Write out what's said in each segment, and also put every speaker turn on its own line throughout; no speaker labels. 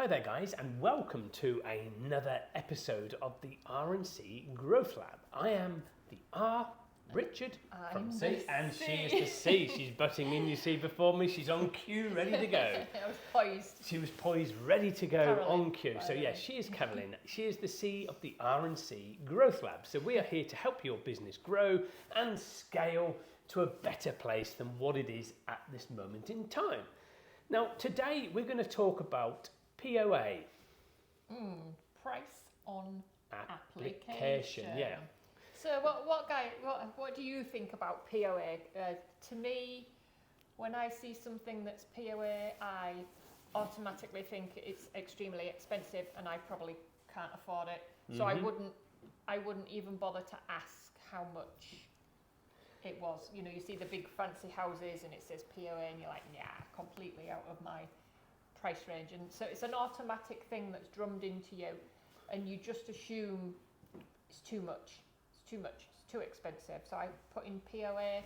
Hi there guys, and welcome to another episode of the R&C Growth Lab. I am the R, Richard from C, and she is the C. She's butting in, you see, before me. She's on cue, ready to go.
I was poised.
She was poised, ready to go,
Caroline,
on cue. So yes, she is Caroline. She is the C of the R&C Growth Lab. So we are here to help your business grow and scale to a better place than what it is at this moment in time. Now, today we're going to talk about POA.
Price on application.
Yeah.
So what do you think about POA? To me, when I see something that's POA, I automatically think it's extremely expensive and I probably can't afford it. So I wouldn't even bother to ask how much it was. You know, you see the big fancy houses and it says POA and you're like, yeah, completely out of my price range. And so it's an automatic thing that's drummed into you and you just assume it's too much, it's too expensive. So I put in POA,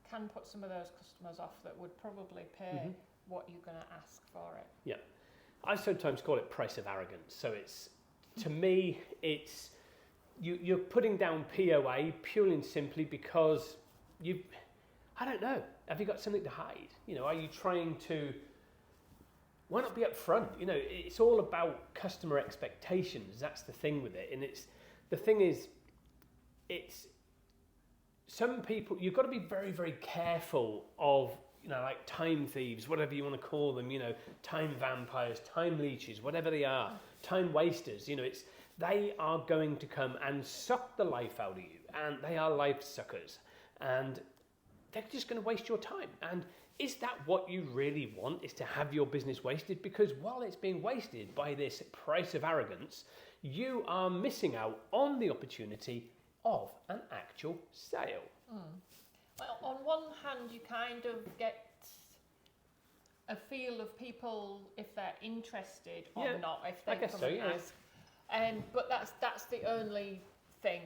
can put some of those customers off that would probably pay what you're going to ask for it.
Yeah. I sometimes call it price of arrogance. So it's, to me, it's, you're putting down POA purely and simply because I don't know, have you got something to hide? You know, are you trying to, why not be upfront? You know, it's all about customer expectations. That's the thing with it. And the thing is, it's some people, you've got to be very, very careful of, you know, like time thieves, whatever you want to call them, you know, time vampires, time leeches, whatever they are, time wasters, you know, they are going to come and suck the life out of you, and they are life suckers, and they're just going to waste your time. And is that what you really want, is to have your business wasted? Because while it's being wasted by this price of arrogance, you are missing out on the opportunity of an actual sale.
Well, on one hand, you kind of get a feel of people if they're interested or not, if they come and ask. But that's the only thing.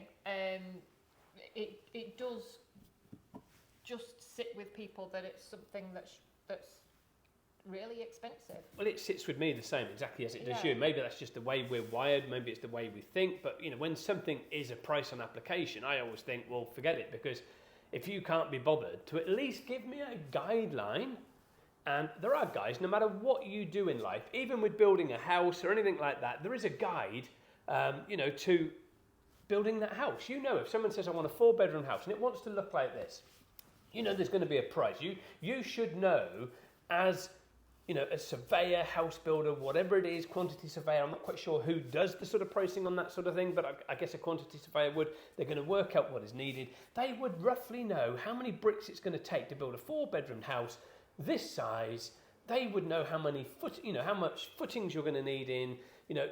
It does just sit with people that it's something that's really expensive.
Well, it sits with me the same, exactly as it does you. Maybe that's just the way we're wired, maybe it's the way we think, but you know, when something is a price on application, I always think, well, forget it, because if you can't be bothered to at least give me a guideline, and there are guides, no matter what you do in life, even with building a house or anything like that, there is a guide, you know, to building that house. You know, if someone says, I want a 4-bedroom house and it wants to look like this, you know there's going to be a price. You should know, as you know, a surveyor, house builder, whatever it is, quantity surveyor, I'm not quite sure who does the sort of pricing on that sort of thing, but I guess a quantity surveyor would. They're going to work out what is needed. They would roughly know how many bricks it's going to take to build a 4-bedroom house this size. They would know how much footings you're going to need in, you know,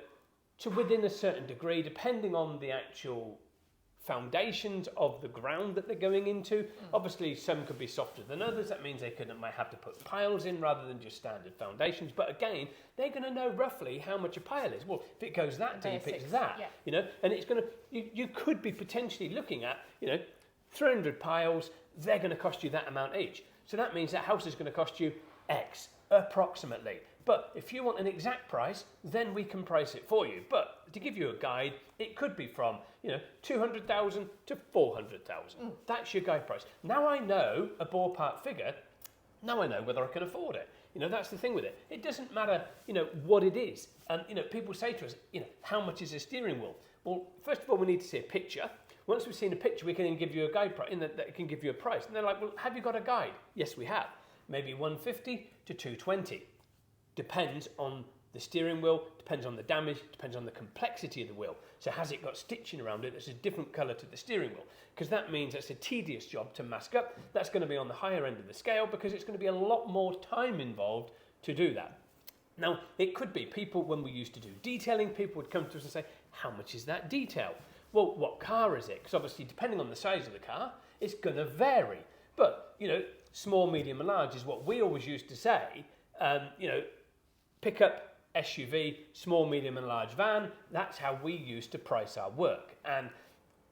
to within a certain degree, depending on the actual foundations of the ground that they're going into. Obviously, some could be softer than others. That means they might have to put piles in rather than just standard foundations. But again, they're going to know roughly how much a pile is. Well, if it goes that deep, it's that. Yeah. You know, and it's going to. You could be potentially looking at, you know, 300 piles. They're going to cost you that amount each. So that means that house is going to cost you X approximately. But if you want an exact price, then we can price it for you. But to give you a guide, it could be from, you know, 200,000 to 400,000. That's your guide price. Now I know a ballpark figure. Now I know whether I can afford it. You know, that's the thing with it. It doesn't matter, you know, what it is. And, you know, people say to us, you know, how much is a steering wheel? Well, first of all, we need to see a picture. Once we've seen a picture, we can then give you a guide price, that can give you a price. And they're like, well, have you got a guide? Yes, we have. Maybe 150 to 220. Depends on the steering wheel, depends on the damage, depends on the complexity of the wheel. So has it got stitching around it that's a different colour to the steering wheel? Because that means it's a tedious job to mask up. That's going to be on the higher end of the scale because it's going to be a lot more time involved to do that. Now, it could be people, when we used to do detailing, people would come to us and say, how much is that detail? Well, what car is it? Because obviously, depending on the size of the car, it's going to vary. But, you know, small, medium and large is what we always used to say. You know, pickup, SUV, small, medium and large van, that's how we used to price our work. And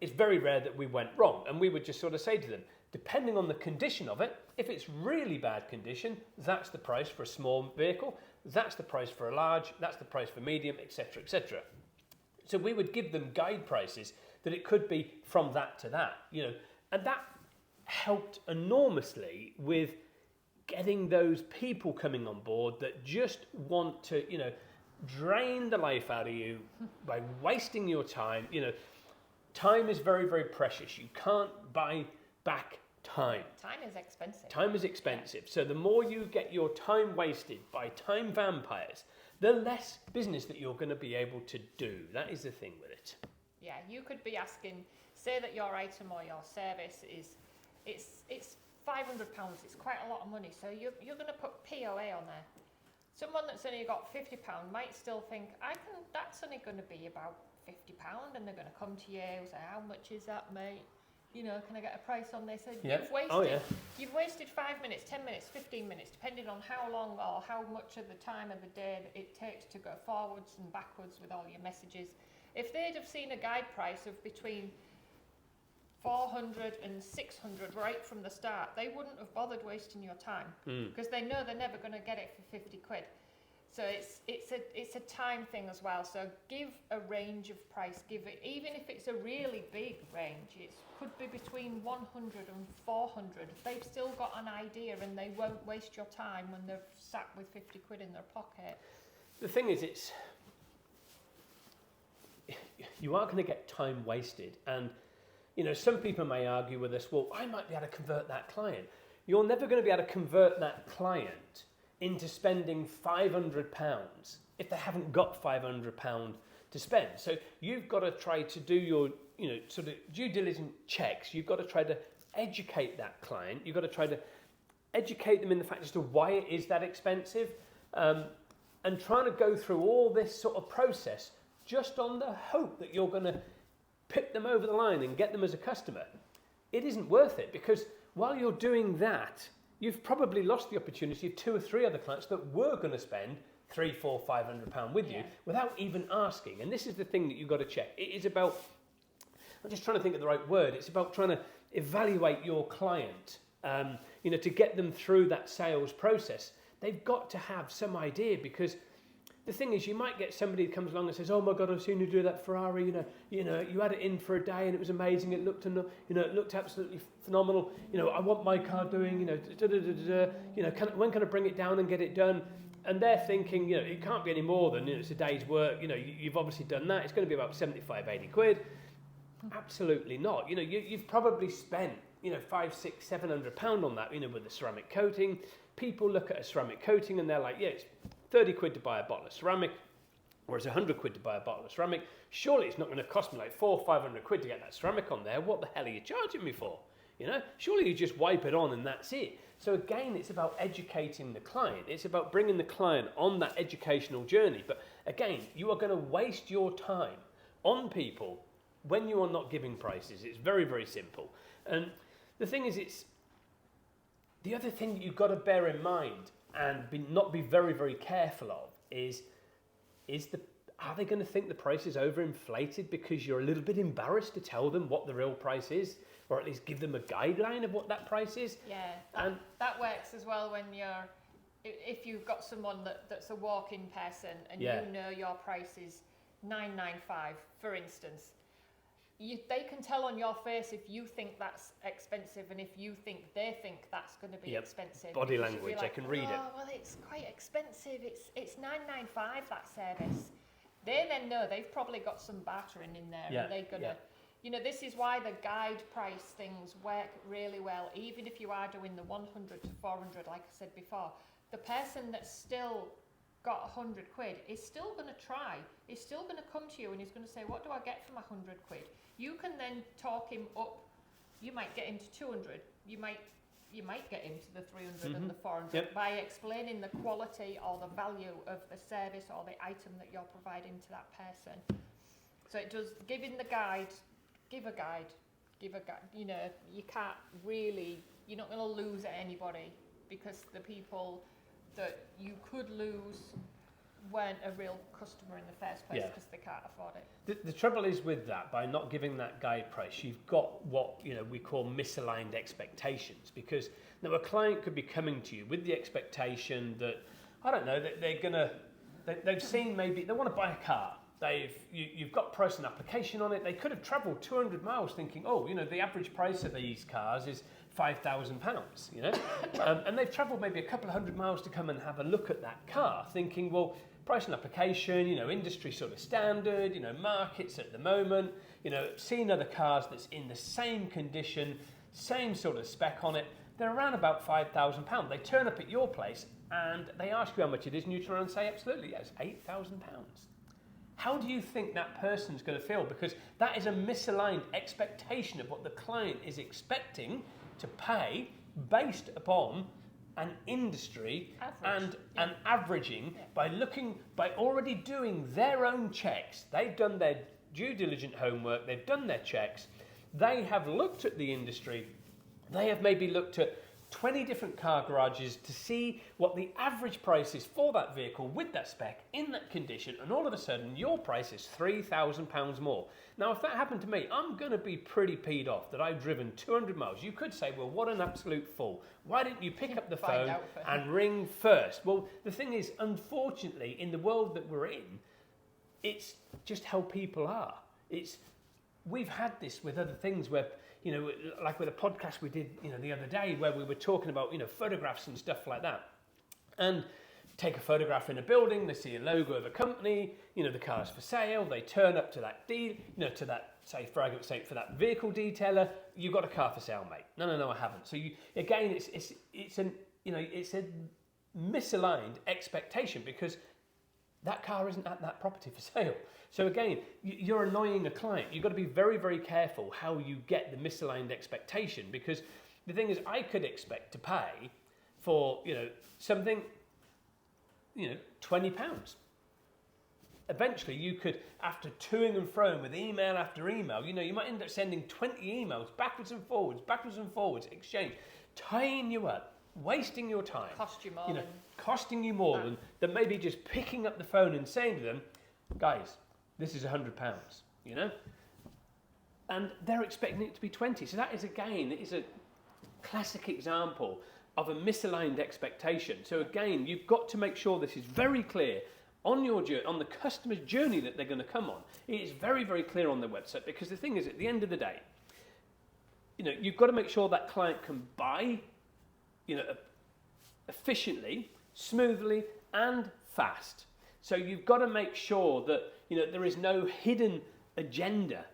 it's very rare that we went wrong. And we would just sort of say to them, depending on the condition of it, if it's really bad condition, that's the price for a small vehicle. that's the price for a large, that's the price for medium, etc., etc. So we would give them guide prices that it could be from that to that, and that helped enormously with getting those people coming on board that just want to, drain the life out of you by wasting your time. Time is very, very precious. You can't buy back time.
Time is expensive.
Time is expensive. So the more you get your time wasted by time vampires, the less business that you're going to be able to do. That is the thing with it.
Yeah, you could be asking, say that your item or your service is, it's £500. It's quite a lot of money. So you're going to put POA on there. Someone that's only got £50 might still think, that's only going to be about £50, and they're going to come to you and say, how much is that, mate? Can I get a price on this? So you've wasted 5 minutes, 10 minutes, 15 minutes, depending on how long or how much of the time of the day that it takes to go forwards and backwards with all your messages. If they'd have seen a guide price of between 400 and 600 right from the start, they wouldn't have bothered wasting your time because they know they're never going to get it for 50 quid. So it's a time thing as well. So give a range of price. Give it, even if it's a really big range, it could be between 100 and 400. They've still got an idea and they won't waste your time when they're sat with 50 quid in their pocket.
The thing is, you are going to get time wasted, and some people may argue with us, well, I might be able to convert that client. You're never going to be able to convert that client into spending £500 if they haven't got £500 to spend. So you've got to try to do your, sort of due diligence checks. You've got to try to educate that client. You've got to try to educate them in the fact as to why it is that expensive, and trying to go through all this sort of process just on the hope that you're going to pick them over the line and get them as a customer. It isn't worth it, because while you're doing that, you've probably lost the opportunity of 2 or 3 other clients that were going to spend £300, £400, £500 with you without even asking. And this is the thing that you've got to check. It is about, I'm just trying to think of the right word, it's about trying to evaluate your client, to get them through that sales process. They've got to have some idea, because the thing is, you might get somebody who comes along and says, oh my God, I've seen you do that Ferrari, you had it in for a day and it was amazing, it looked absolutely phenomenal, I want my car doing, when can I bring it down and get it done? And they're thinking, it can't be any more than, it's a day's work, you've obviously done that, it's going to be about 75, 80 quid. Absolutely not. You've probably spent, £500, £600, £700 on that, with the ceramic coating. People look at a ceramic coating and they're like, yeah, it's 30 quid to buy a bottle of ceramic, or it's 100 quid to buy a bottle of ceramic. Surely it's not going to cost me like 400 or 500 quid to get that ceramic on there. What the hell are you charging me for? Surely you just wipe it on and that's it. So again, it's about educating the client. It's about bringing the client on that educational journey. But again, you are going to waste your time on people when you are not giving prices. It's very, very simple. And the thing is, the other thing that you've got to bear in mind and not be very, very careful of is are they going to think the price is overinflated because you're a little bit embarrassed to tell them what the real price is, or at least give them a guideline of what that price is?
Yeah, that works as well when if you've got someone that's a walk-in person and your price is $995, for instance. They can tell on your face if you think that's expensive and if you think they think that's going to be expensive.
Body language, like, I can read it.
Oh, well, it's quite expensive. It's $995, that service. They then know they've probably got some bartering in there, and they're gonna. This is why the guide price things work really well. Even if you are doing the 100 to 400, like I said before, the person that's still got 100 quid is still going to try. He's still going to come to you and he's going to say, what do I get for my 100 quid? You can then talk him up. You might get him to 200. You might get him to the 300 and the 400 by explaining the quality or the value of the service or the item that you're providing to that person. So it does, giving the guide, give a guide. You can't really, you're not going to lose at anybody, because the people that you could lose weren't a real customer in the first place because they can't afford it.
The trouble is with that, by not giving that guide price, you've got what we call misaligned expectations, because now a client could be coming to you with the expectation that, I don't know, they've seen maybe, they want to buy a car. You've got price and application on it. They could have travelled 200 miles thinking, the average price of these cars is £5,000, and they've travelled maybe a couple of hundred miles to come and have a look at that car, thinking, well, price and application, industry sort of standard, markets at the moment, seeing other cars that's in the same condition, same sort of spec on it, they're around about £5,000. They turn up at your place and they ask you how much it is, and you turn around and say, absolutely, yes, £8,000. How do you think that person's going to feel? Because that is a misaligned expectation of what the client is expecting to pay based upon an industry and averaging by already doing their own checks. They've done their due diligent homework, they've done their checks, they have looked at the industry, they have maybe looked at 20 different car garages to see what the average price is for that vehicle with that spec in that condition, and all of a sudden your price is £3,000 more. Now, if that happened to me, I'm going to be pretty peed off that I've driven 200 miles. You could say, well, what an absolute fool. Why didn't you pick up the phone and ring first? Well, the thing is, unfortunately, in the world that we're in, it's just how people are. We've had this with other things where, like with a podcast we did, the other day where we were talking about, photographs and stuff like that. And take a photograph in a building, they see a logo of a company, the car's for sale, they turn up to that deal, to that, say, for argument's sake, for that vehicle detailer, you've got a car for sale, mate. No, I haven't. So it's a misaligned expectation because that car isn't at that property for sale. So again, you're annoying a client. You've got to be very, very careful how you get the misaligned expectation, because the thing is, I could expect to pay for, something, £20. Eventually you could, after toing and froing with email after email, you might end up sending 20 emails backwards and forwards, exchange, tying you up, wasting your time. Costing you more than maybe just picking up the phone and saying to them, guys, this is £100, and they're expecting it to be 20. So that is, again, it is a classic example of a misaligned expectation. So again, you've got to make sure this is very clear on your journey, on the customer's journey that they're going to come on. It is very, very clear on the website, because the thing is, at the end of the day, you've got to make sure that client can buy, efficiently, smoothly, and fast. So you've got to make sure that there is no hidden agenda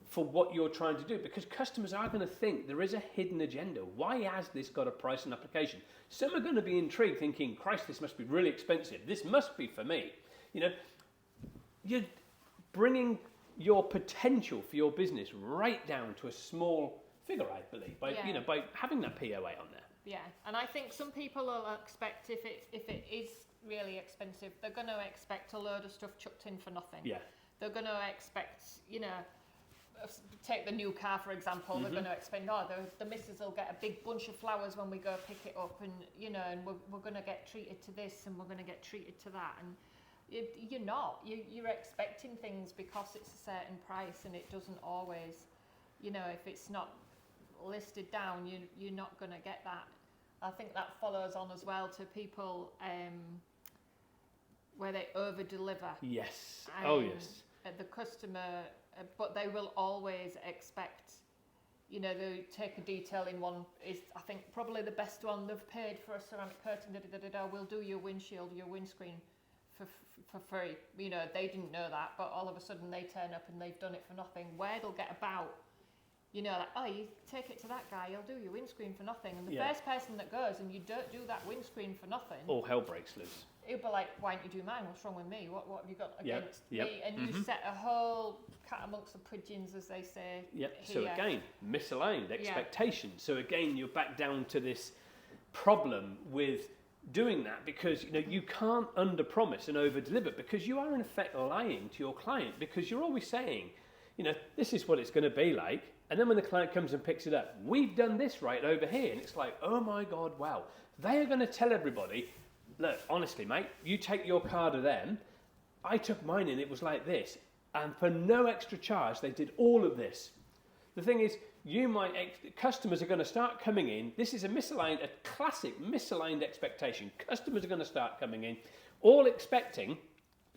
for what you're trying to do, because customers are going to think there is a hidden agenda. Why has this got a price and application? Some are going to be intrigued, thinking, Christ, this must be really expensive. This must be for me. You're bringing your potential for your business right down to a small figure, I believe, by having that POA on there.
Yeah, and I think some people will expect if it is really expensive, they're going to expect a load of stuff chucked in for nothing.
Yeah.
They're going to expect, take the new car for example. They're going to expect, the missus will get a big bunch of flowers when we go pick it up, and and we're going to get treated to this, and we're going to get treated to that, and you're not. You're expecting things because it's a certain price, and it doesn't always. If it's not listed down, you're not going to get that. I think that follows on as well to people where they over deliver.
Yes. Yes.
The customer, but they will always expect, they take a detail in one is, I think, probably the best one. They've paid for a ceramic curtain, we'll do your windshield, your windscreen for free. They didn't know that, but all of a sudden they turn up and they've done it for nothing. Where they'll get about, you take it to that guy, he'll do your windscreen for nothing. And the first person that goes and you don't do that windscreen for nothing,
all hell breaks loose.
He'll be like, why don't you do mine? What's wrong with me? What have you got against me? And
Mm-hmm.
you set a whole cat amongst the pigeons, as they say.
Yep.
Here.
So again, misaligned expectations. So again, you're back down to this problem with doing that, because you can't under-promise and over-deliver, because you are in effect lying to your client, because you're always saying, this is what it's going to be like. And then when the client comes and picks it up, we've done this right over here. And it's like, oh my God, wow. They are going to tell everybody, look, honestly, mate, you take your car to them. I took mine and it was like this. And for no extra charge, they did all of this. The thing is, customers are going to start coming in. This is a classic misaligned expectation. Customers are going to start coming in, all expecting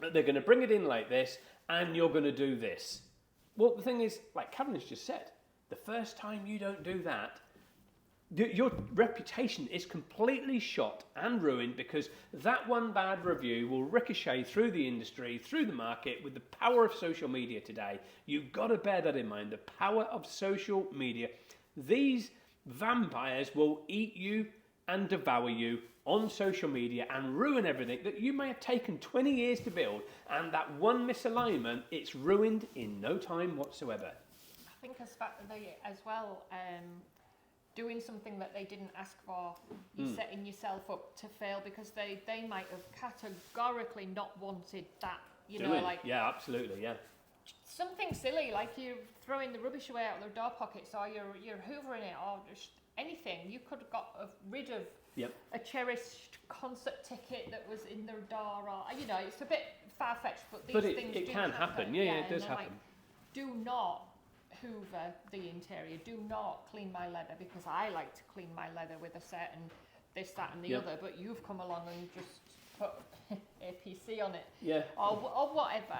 that they're going to bring it in like this, and you're going to do this. Well, the thing is, like Carolyn's just said, the first time you don't do that, your reputation is completely shot and ruined, because that one bad review will ricochet through the industry, through the market. With the power of social media today, you've got to bear that in mind. The power of social media. These vampires will eat you and devour you on social media and ruin everything that you may have taken 20 years to build. And that one misalignment, it's ruined in no time whatsoever.
I think as well, doing something that they didn't ask for, you're setting yourself up to fail, because they might have categorically not wanted that,
Yeah, absolutely, yeah.
Something silly, like you're throwing the rubbish away out of their door pockets, or you're hoovering it, or just anything. You could have got rid of a cherished concert ticket that was in their door, or, it's a bit far-fetched, but these things
it can happen. Yeah, it does happen.
Do not hoover the interior, do not clean my leather, because I like to clean my leather with a certain this, that and the other, but you've come along and just put APC on it, or whatever.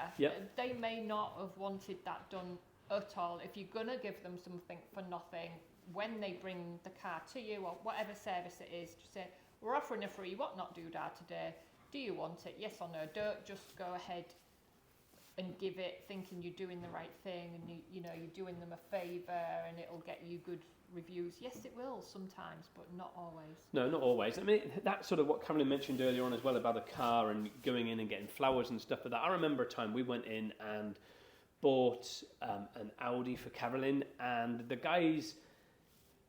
They may not have wanted that done at all. If you're going to give them something for nothing, when they bring the car to you, or whatever service it is, just say, we're offering a free what not doodah today, do you want it, yes or no? Don't just go ahead and give it thinking you're doing the right thing, and you're doing them a favour and it'll get you good reviews. Yes, it will sometimes, but not always. No, not always.
I mean, that's sort of what Carolyn mentioned earlier on as well, about a car and going in and getting flowers and stuff like that. I remember a time we went in and bought an Audi for Carolyn, and the guys,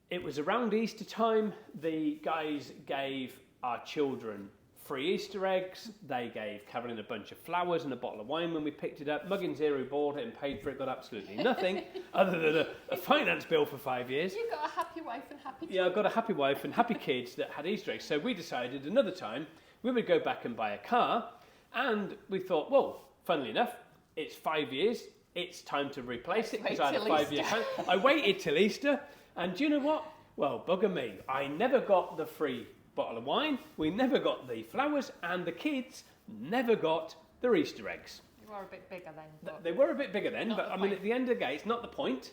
it was around Easter time, the guys gave our children free Easter eggs. They gave Carolyn a bunch of flowers and a bottle of wine when we picked it up. Muggins here, who bought it and paid for it, got absolutely nothing other than a finance bill for 5 years.
You got a happy wife and happy kids.
Yeah, I got a happy wife and happy kids that had Easter eggs. So we decided another time we would go back and buy a car, and we thought, well, funnily enough, it's 5 years. It's time to replace it, because I had a 5-year plan. I waited till Easter, and do you know what? Well, bugger me. I never got the free bottle of wine, we never got the flowers, and the kids never got their Easter eggs.
They were a bit bigger then.
They were a bit bigger then, but I mean, at the end of the day, it's not the point.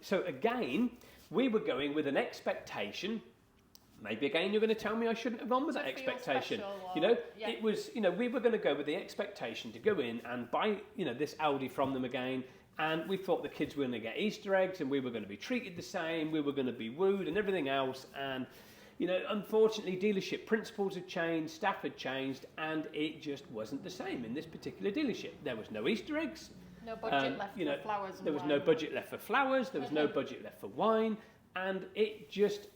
So again, we were going with an expectation. Maybe again, you're going to tell me I shouldn't have gone with that expectation. It was, we were going to go with the expectation to go in and buy, this Audi from them again. And we thought the kids were going to get Easter eggs, and we were going to be treated the same. We were going to be wooed and everything else. And unfortunately, dealership principles had changed, staff had changed, and it just wasn't the same in this particular dealership. There was no Easter eggs.
No budget left for flowers and
There was no budget left for flowers. There was no budget left for wine. And it just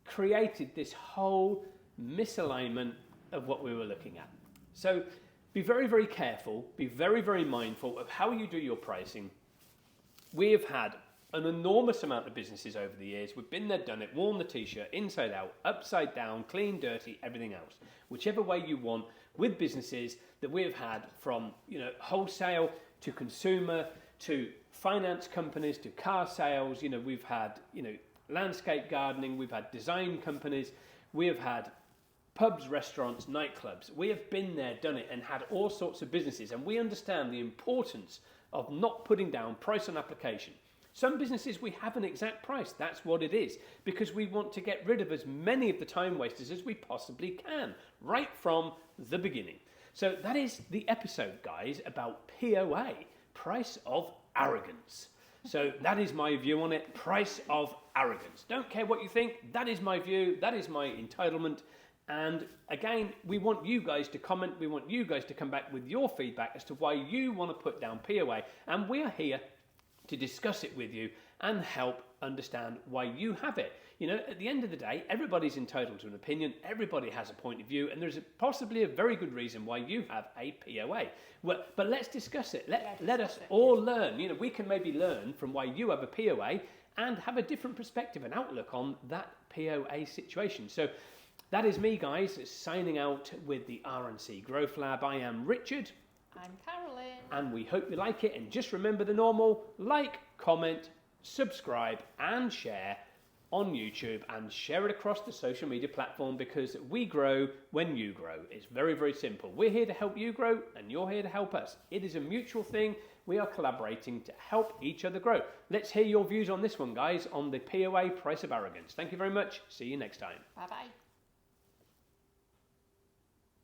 created this whole misalignment of what we were looking at. So be very, very careful. Be very, very mindful of how you do your pricing. We have had an enormous amount of businesses over the years. We've been there, done it, worn the t-shirt, inside out, upside down, clean, dirty, everything else. Whichever way you want, with businesses that we have had, from wholesale to consumer to finance companies to car sales. We've had landscape gardening, we've had design companies, we have had pubs, restaurants, nightclubs. We have been there, done it, and had all sorts of businesses, and we understand the importance of not putting down price on application. Some businesses, we have an exact price. That's what it is, because we want to get rid of as many of the time wasters as we possibly can, right from the beginning. So that is the episode, guys, about POA, price of arrogance. So that is my view on it, price of arrogance. Don't care what you think. That is my view. That is my entitlement. And again, we want you guys to comment. We want you guys to come back with your feedback as to why you want to put down POA. And we are here to discuss it with you and help understand why you have it. At the end of the day, everybody's entitled to an opinion. Everybody has a point of view, and there's possibly a very good reason why you have a POA. But let's discuss it. Let us all learn. We can maybe learn from why you have a POA and have a different perspective and outlook on that POA situation. So that is me, guys, signing out with the R&C Growth Lab. I am Richard.
I'm Carolyn.
And we hope you like it. And just remember the normal: like, comment, subscribe and share on YouTube, and share it across the social media platform, because we grow when you grow. It's very, very simple. We're here to help you grow and you're here to help us. It is a mutual thing. We are collaborating to help each other grow. Let's hear your views on this one, guys, on the POA price of arrogance. Thank you very much. See you next time.
Bye-bye.